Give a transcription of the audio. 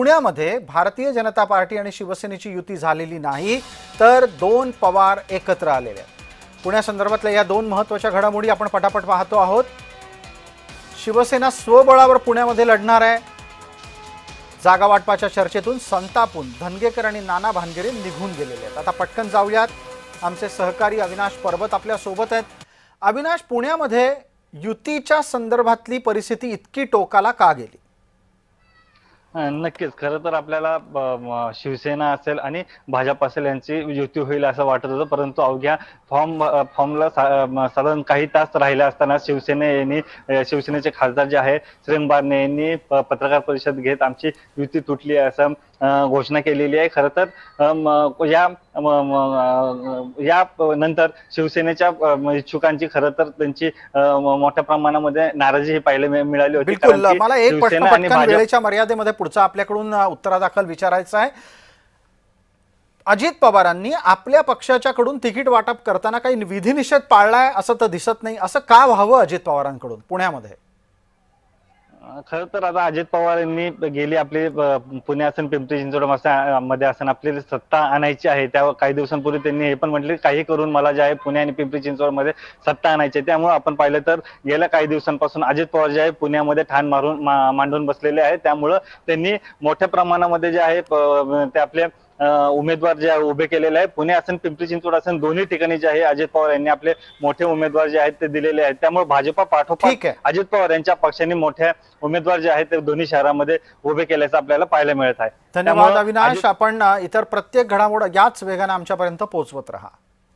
पुण्यामध्ये भारतीय जनता पार्टी आणि शिवसेनेची युती झालेली नाही, तर दोन पवार एकत्र आलेले आहेत। पुण्यासंदर्भातल्या या दोन महत्त्वाच्या घडामोडी आपण पटापट पाहतो आहोत। शिवसेना स्वबळावर पुण्यामध्ये लढणार आहे। जागा वाटपाच्या चर्चेतून संतापून धनगेकर आणि नाना भानगिरे निघून गेलेले आहेत। आता पटकन जाऊयात, आमचे सहकारी अविनाश परबत आपल्या सोबत आहेत। अविनाश, पुण्यामध्ये युतीच्या संदर्भातली परिस्थिती इतकी टोकाला का गेली? नक्कीच खरं तर आपल्याला शिवसेना असेल आणि भाजप असेल यांची युती होईल असं वाटत होतं, परंतु अवघ्या फॉर्मला साधारण काही तास राहिले असताना शिवसेनेचे खासदार जे आहे श्रीम बारणे यांनी पत्रकार परिषद घेत आमची युती तुटली असं घोषणा केलेली आहे। खरं तर या नंतर शिवसेनेच्या इच्छुकांची खरं तर त्यांची मोठ्या प्रमाणामध्ये नाराजी पाहायला मिळाली होती। बिलकुल, मला एक प्रश्न पटकन वेळेच्या मर्यादेमध्ये पुढचा आपल्याकडून उत्तरादाखल विचारायचा आहे। अजित पवारांनी आपल्या पक्षाच्याकडून तिकीट वाटप करताना काही विधिनिषेध पाळलाय असं तर दिसत नाही, असं का व्हावं अजित पवारांकडून पुण्यामध्ये? खरं तर आता अजित पवार यांनी गेली आपली पुणे असन पिंपरी चिंचवड मध्ये असन आपली सत्ता आणायची आहे। त्या काही दिवसांपूर्वी त्यांनी हे पण म्हटले काही करून मला जे आहे पुणे आणि पिंपरी चिंचवड मध्ये सत्ता आणायची आहे। त्यामुळे आपण पाहिलं तर गेल्या काही दिवसांपासून अजित पवार जे आहे पुण्यामध्ये ठाण मांडून बसलेले आहेत। त्यामुळे त्यांनी मोठ्या प्रमाणामध्ये जे आहे ते आपले उमेदवार जे उभे केलेले आहे। पुणे असन पिंपरी चिंचवड असन दोन्ही ठिकाणी जे आहे अजित पवार यांनी आपले मोठे उमेदवार जे आहेत ते दिलेले आहेत। त्यामुळे भाजपा पाठोपाठ अजित पवार यांच्या पक्षाने मोठ्या उमेदवार जे आहेत ते दोन्ही शहरामध्ये उभे केल्याचं आपल्याला पाहायला मिळत आहे। धन्यवाद अविनाश। आपण इतर प्रत्येक घडामोड याच वेगाने आमच्यापर्यंत पोहोचवत रहा।